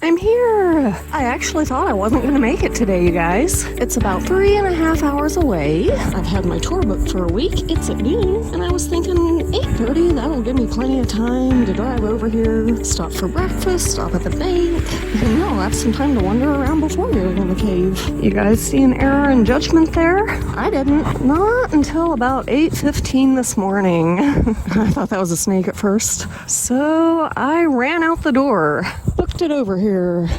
I'm here! I actually thought I wasn't gonna make it today, you guys. It's about 3.5 hours away. I've had my tour booked for a week. It's at noon, and I was thinking 8:30, that'll give me plenty of time to drive over here, stop for breakfast, stop at the bank, and I'll have some time to wander around before going in the cave. You guys see an error in judgment there? I didn't. Not until about 8:15 this morning. I thought that was a snake at first. So I ran out the door, booked it over here,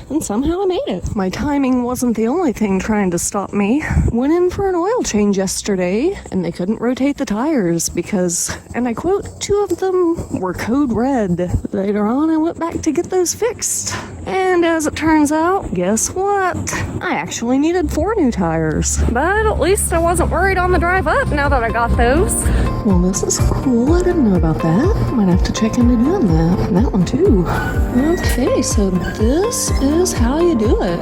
and somehow I made it. My timing wasn't the only thing trying to stop me. Went in for an oil change yesterday, and they couldn't rotate the tires because, and I quote, 2 of them were code red. Later on, I went back to get those fixed. And as it turns out, guess what? I actually needed 4 new tires. But at least I wasn't worried on the drive up now that I got those. Well, this is cool. I didn't know about that. Might have to check into doing that. And that one too. Okay, so this is how you do it.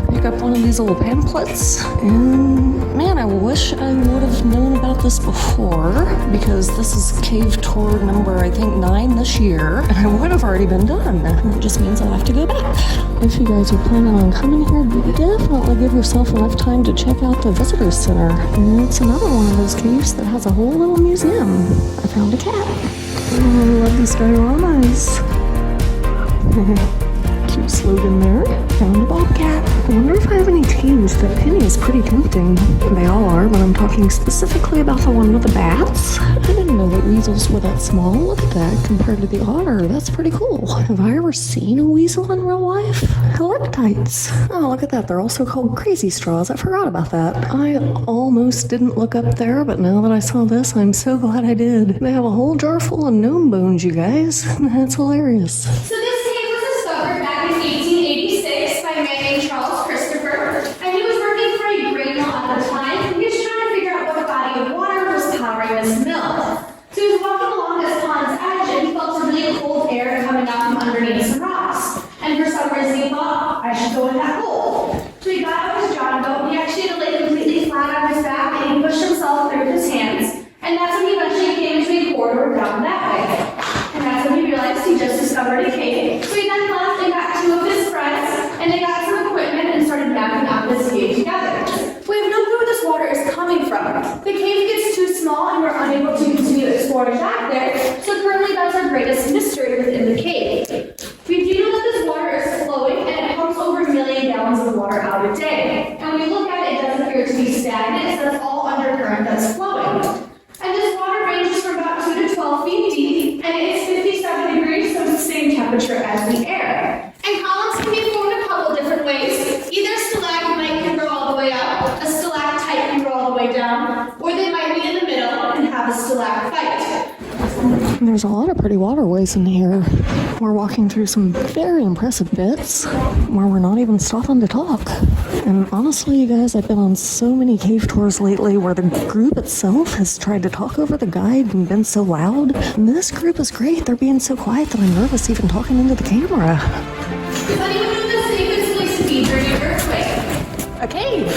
Pick up one of these little pamphlets, and man, I wish I would have known about this before, because this is cave tour number, I think, 9 this year, and I would have already been done. It just means I'll have to go back. If you guys are planning on coming here, definitely give yourself enough time to check out the visitor center. And it's another one of those caves that has a whole little museum. I found a cat. Oh, I love these dioramas. Cute slogan there. Found a bobcat. I wonder if I have any teams. The penny is pretty tempting. They all are, but I'm talking specifically about the one with the bats. I didn't know that weasels were that small. Look at that compared to the otter. That's pretty cool. Have I ever seen a weasel in real life? Helictites. Oh, look at that. They're also called crazy straws. I forgot about that. I almost didn't look up there, but now that I saw this, I'm so glad I did. They have a whole jar full of gnome bones, you guys. That's hilarious. So this cave was discovered back in 1886 by a man named Charles Christopher, and he was working for a grain mill at the time. He was trying to figure out what body of water was powering this mill. So he was walking along this pond's edge, and he felt a really cold air coming out from underneath some rocks. And for some reason he thought, I should go in that hole. So he got out his John boat, and he actually had to lay completely flat on his back, and he pushed himself through with his hands. And that's when he eventually came into a corridor down that way. And that's when he realized he just discovered a cave. So he then left and got 2 of his friends, and they got some equipment and started mapping out this cave together. We have no clue where this water is coming from. The cave gets too small and we're unable to continue exploring back there, so currently that's our greatest mystery within the cave. We do know that this water is flowing, and it pumps over 1 million gallons of water out a day. And when you look at it, it does appear to be stagnant, so that's all undercurrent that's flowing. And this water ranges from about 2 to 12 feet deep, and it's 57 degrees, so it's the same temperature as the air. And columns can be formed a couple different ways. Either a stalagmite can grow all the way up, a stalactite can grow all the way down, or they might be in the middle and have a stalagmite. There's a lot of pretty waterways in here. We're walking through some very impressive bits where we're not even stopping to talk. And honestly, you guys, I've been on so many cave tours lately where the group itself has tried to talk over the guide and been so loud. And this group is great. They're being so quiet that I'm nervous even talking into the camera. Does anyone know the safest place to be during an earthquake? A cave.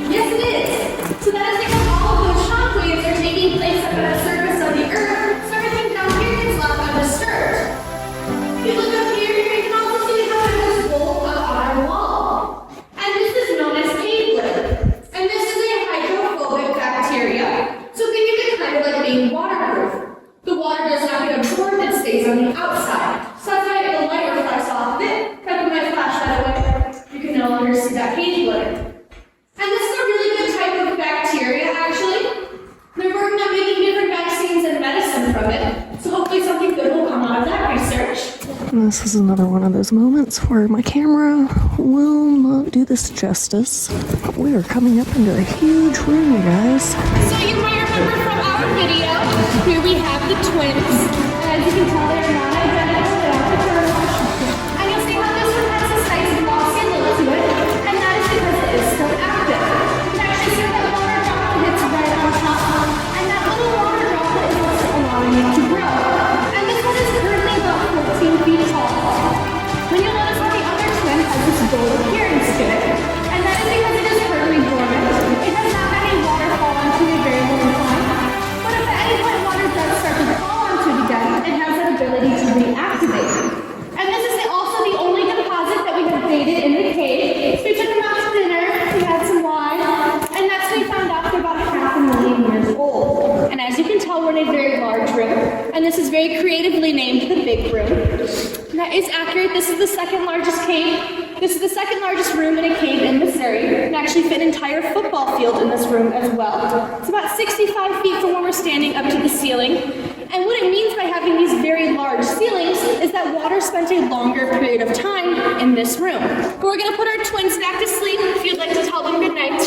Yes, it is. So that is because all of those shock waves are taking place up at the surface of the earth, so everything down here is left undisturbed. If you look up here, you can also see how it has rolled up on our wall. And this is known as cave lid. And this is a hydrophobic bacteria, so think of it kind of like being waterproof. The water does not get absorbed, it stays on the outside. So that's why if the light reflects off of it, kind of my flashlight away, you can no longer see that cave lid. And this is a really good type of bacteria, actually. They're working on making different vaccines and medicine from it, so hopefully something good will come out of that research. This is another one of those moments where my camera will not do this justice. We are coming up into a huge room, you guys. So you might remember from our video, here we have the twins. As you can tell, they're not identical, they are fraternal. And you'll see how this one has this nice glossy look to it, and that is because it is still active. You can actually see that water droplet hits right on top, and that little water droplet is what's allowing it to grow. And this one is currently about 14 feet tall. Then you'll notice how the other twin has this gold appearance to it, and that is because it is currently dormant. It has not had any water fall onto it a very long time, but if at any point water does start to fall onto it again, it has that ability to creatively named the Big Room. That is accurate. This is the second largest cave. This is the second largest room in a cave in Missouri. It actually fit an entire football field in this room as well. It's about 65 feet from where we're standing up to the ceiling. And what it means by having these very large ceilings is that water spent a longer period of time in this room. But we're gonna put our twins back to sleep if you'd like to tell them good night.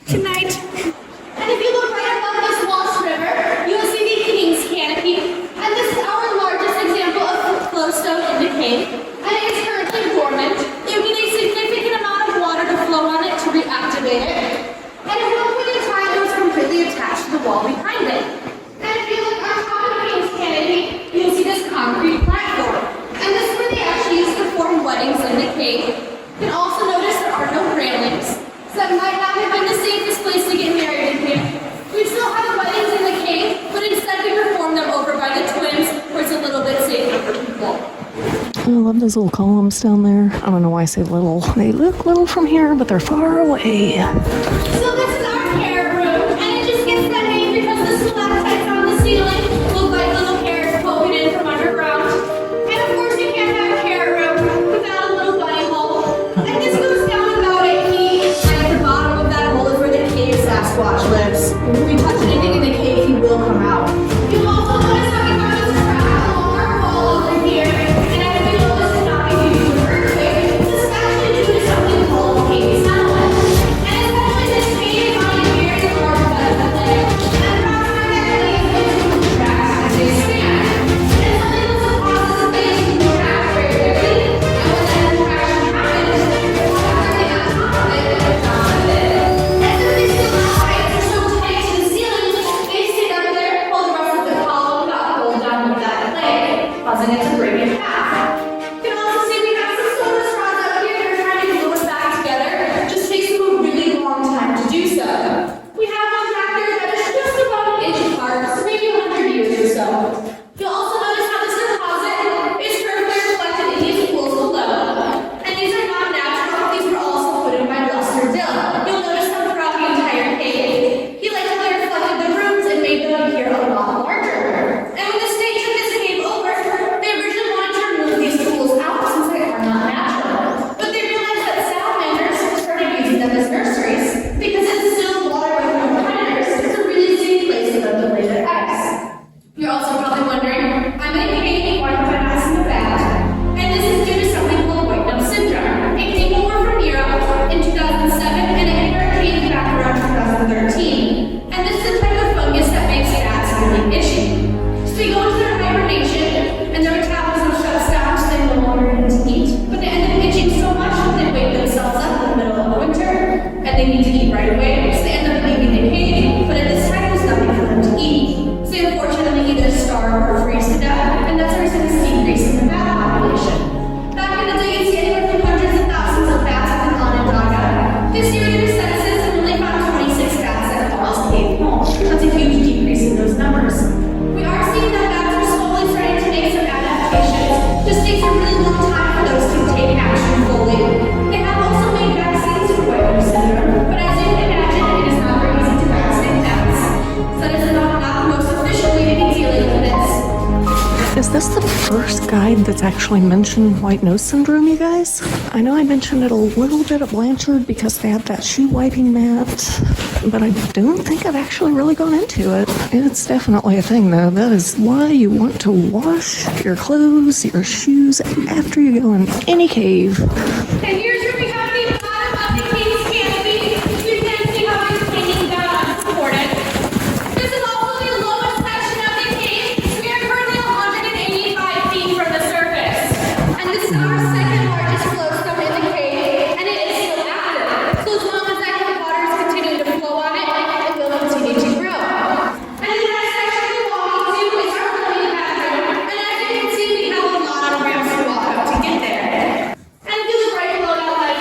Good night. And if you look right above this Walsh River, you will see the King's Canopy. And this is our largest example of flowstone in the cave. And it is currently dormant. It would need a significant amount of water to flow on it to reactivate it. And at one point in time, it was completely attached to the wall behind it. And if you look on top of the King's Canopy, you'll see this concrete platform. And this is where they actually used to perform weddings in the cave. You can also notice there are no railings. So that might not have been the safest place to get married in here. We still have weddings in the cave, but instead we perform them over by the twins, where it's a little bit safer for people. I love those little columns down there. I don't know why I say little. They look little from here, but they're far away. So this is our carrot room, and it just gets that name because the stalactites on the ceiling look like little carrots poking in from underground. And of course you can't have a carrot room without a little bunny hole. And this goes down about 8 feet, and at the bottom of that hole is where the cave Sasquatch lives. If we touch anything in the cave, he will come out. You'll also notice how we have this track along our wall over here, and as we know this is not due to an earthquake, this is actually due to something called cave settlement. And essentially this cave is on a very large bed of land, and rocks are actually into the tracks as they stand. And something that's a process of things can contract very quickly, and when that contraction happens, the water coming on top of it goes down with it. And so these stalactites are so tight to the ceiling, they stayed up there while the rest of the column got pulled down with that clay, causing it to break in half. You can also see we have some soda straws up here that are trying to glue us back together. It just takes them a really long time to do so. We have one back there that is just about an inch apart, so maybe 100 years or so. You'll also notice how this deposit is perfectly reflected in these pools below. And these are not natural, these were also put in by Lester Dill. You'll notice them throughout the entire cave. He liked how they reflected the rooms and made them appear a lot larger. And when the state took this cave over, they originally wanted to remove these tools out since they are not natural. But they realized that salamanders started using them as nurseries because it's still water with no predators. It's a really safe place for them to lay their eggs. You're also probably wondering, I'm in a cave, why am I not in the bed? And this is due to something called white nose syndrome. It came over from Europe in 2007 and it hit our cave back around 2013. And this is a type of fungus that makes cats really itchy. So they go into their hibernation and their metabolism shuts down so they no longer need to eat. But they end up itching so much that they wake themselves up in the middle of winter and they need to eat right away. So they end up leaving the cave, but at this time there's nothing for them to eat. So they unfortunately either starve or freeze to death, and that's where there's this decrease in the bat population. Back in the day, you'd see anywhere from hundreds of thousands of bats in Onondaga. This year, they did a census and only found 26 bats at Paul's cave home. That's a huge decrease in those numbers. We are seeing that bats are slowly starting to make some adaptations. Just takes a really long time for those to take action fully. They have also made vaccines for white nose syndrome, but as you can imagine, it is not very easy to vaccinate bats. So that is not the most official way to be dealing with this. Is this the first guide that's actually mentioned white nose syndrome, you guys? I know I mentioned it a little bit at Blanchard because they had that shoe wiping mat, but I don't think I've actually really gone into it. It's definitely a thing, though. That is why you want to wash your clothes, your shoes, after you go in any cave. And here's where we have the bottom of the King's Canopy. You can see how it's hanging down unsupported. This is also the lowest section of the cave. We are currently 185 feet from the surface. And this is our second largest flowstone in the cave, and it is still active. So as long as that water is continuing to flow on it, it will continue to grow. And the next section we're walking to is our living bathroom. And as you can see, we have a lot of ramps to walk up to get there. And if you look right below that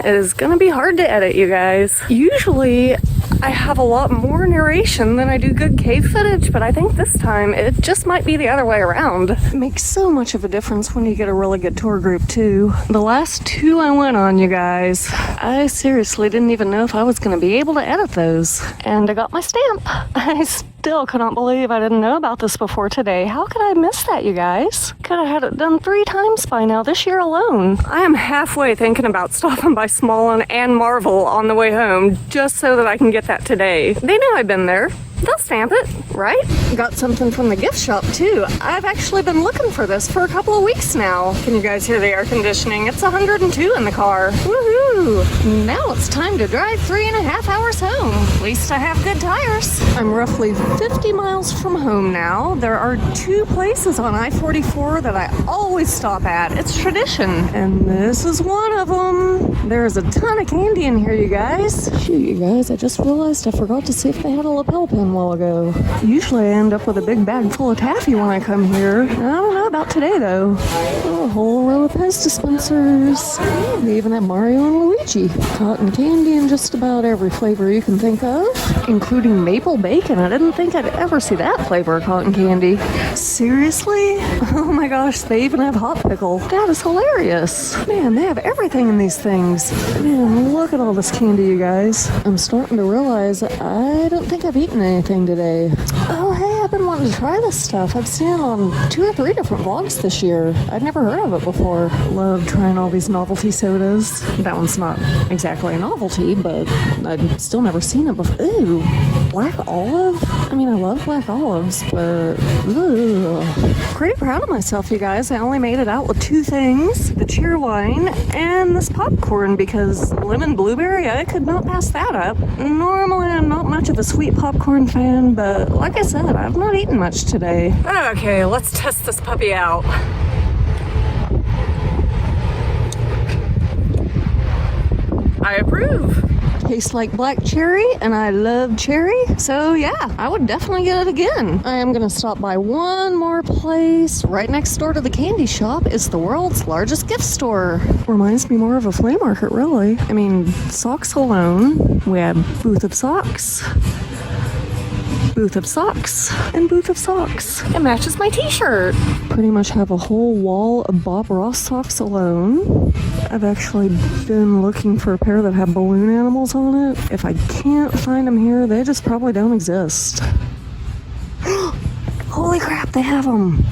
is gonna be hard to edit, you guys. Usually I have a lot more narration than I do good cave footage, but I think this time it just might be the other way around. It makes so much of a difference when you get a really good tour group too. The last two I went on, you guys, I seriously didn't even know if I was gonna be able to edit those. And I got my stamp. I still cannot believe I didn't know about this before today. How could I miss that, you guys? Could have had it done 3 times by now this year alone. I am halfway thinking about stopping by Smallin and Marvel on the way home just so that I can get that today. They know I've been there. They'll stamp it, right? Got something from the gift shop too. I've actually been looking for this for a couple of weeks now. Can you guys hear the air conditioning? It's 102 in the car. Woohoo! Now it's time to drive 3.5 hours home. At least I have good tires. I'm roughly 50 miles from home now. There are 2 places on I-44 that I always stop at. It's tradition, and this is one of them. There's a ton of candy in here, you guys. Shoot, you guys, I just realized I forgot to see if they had a lapel pin a while ago. Usually I end up with a big bag full of taffy when I come here. I don't know about today though. Oh, a whole row of Pez dispensers. They even have Mario and Luigi. Cotton candy in just about every flavor you can think of, including maple bacon. I didn't think I'd ever see that flavor of cotton candy. Seriously? Oh my gosh, they even have hot pickle. That is hilarious. Man, they have everything in these things. Man, look at all this candy, you guys. I'm starting to realize I don't think I've eaten anything today. Oh, hey, I've been wanting to try this stuff. I've seen it on 2 or 3 different vlogs this year. I'd never heard of it before. Love trying all these novelty sodas. That one's not exactly a novelty, but I'd still never seen it before. Ooh, black olive? I mean, I love black olives, but ugh. Pretty proud of myself, you guys. I only made it out with 2 things, the cheer wine and this popcorn, because lemon blueberry, I could not pass that up. Normally, I'm not much of a sweet popcorn fan, but like I said, I've not eaten much today. Okay, let's test this puppy out. I approve. Tastes like black cherry, and I love cherry, so yeah, I would definitely get it again. I am gonna stop by one more place. Right next door to the candy shop is the world's largest gift store. Reminds me more of a flea market, really. I mean, socks alone. We have booth of socks, booth of socks, and booth of socks. It matches my t-shirt. Pretty much have a whole wall of Bob Ross socks alone. I've actually been looking for a pair that have balloon animals on it. If I can't find them here, they just probably don't exist. Holy crap, they have them.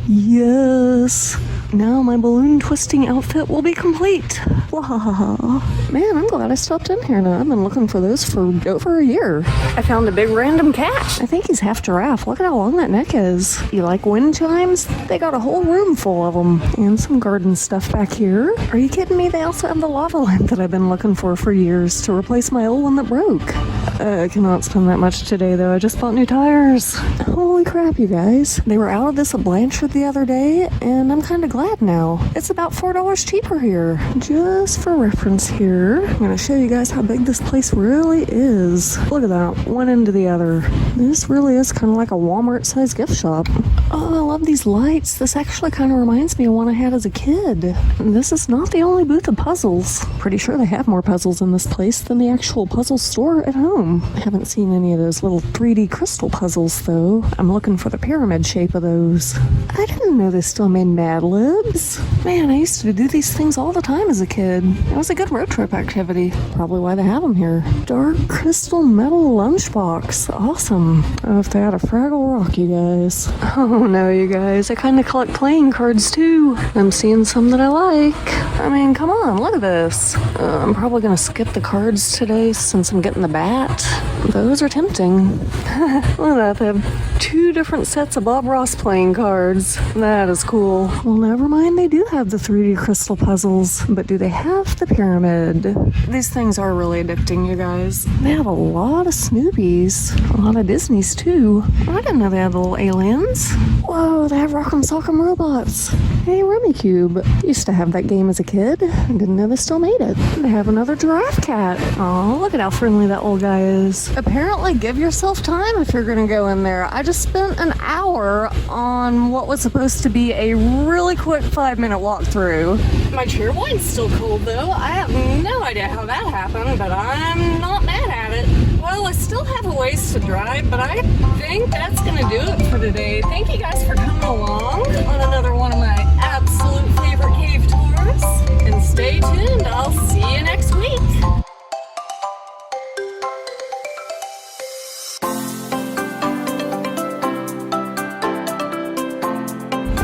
Yes. Now my balloon twisting outfit will be complete. Wow. Man, I'm glad I stopped in here now. I've been looking for those for over a year. I found a big random cat. I think he's half giraffe. Look at how long that neck is. You like wind chimes? They got a whole room full of them. And some garden stuff back here. Are you kidding me? They also have the lava lamp that I've been looking for years to replace my old one that broke. I cannot spend that much today though. I just bought new tires. Holy crap, you guys. They were out of this at Blanchard the other day, and I'm kind of glad now. It's about $4 cheaper here. Just for reference here, I'm going to show you guys how big this place really is. Look at that, one end to the other. This really is kind of like a Walmart-sized gift shop. Oh, I love these lights. This actually kind of reminds me of one I had as a kid. This is not the only booth of puzzles. Pretty sure they have more puzzles in this place than the actual puzzle store at home. I haven't seen any of those little 3D crystal puzzles, though. I'm looking for the pyramid shape of those. I didn't know they still made Mad Libs. Man, I used to do these things all the time as a kid. It was a good road trip activity. Probably why they have them here. Dark crystal metal lunchbox. Awesome. Oh, if they had a Fraggle Rock, you guys. Oh no, you guys. I kind of collect playing cards too. I'm seeing some that I like. I mean, come on, look at this. I'm probably gonna skip the cards today since I'm getting the bat. Those are tempting. Look at that. They have 2 different sets of Bob Ross playing cards. That is cool. Well, never mind. They do have the 3D crystal puzzles, but do they have the pyramid? These things are really addicting, you guys. They have a lot of Snoopies, a lot of Disneys too. I didn't know they had little aliens. Whoa, they have Rock'em Sock'em robots. Hey, Rummy Cube. Used to have that game as a kid. I didn't know they still made it. They have another giraffe cat. Oh, look at how friendly that old guy is. Apparently, give yourself time if you're gonna go in there. I just spent an hour on what was supposed to be a really quick 5-minute walkthrough. My chair wine's still cold though. I have no idea how that happened, but I'm not mad at it. Well, I still have a ways to drive, but I think that's gonna do it for today. Thank you guys for coming along on another one of my absolute favorite cave tours. And stay tuned, I'll see you next week.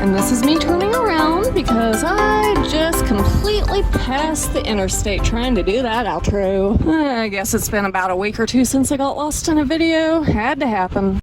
And this is me turning around because I just completely passed the interstate trying to do that outro. I guess it's been about a week or two since I got lost in a video. Had to happen.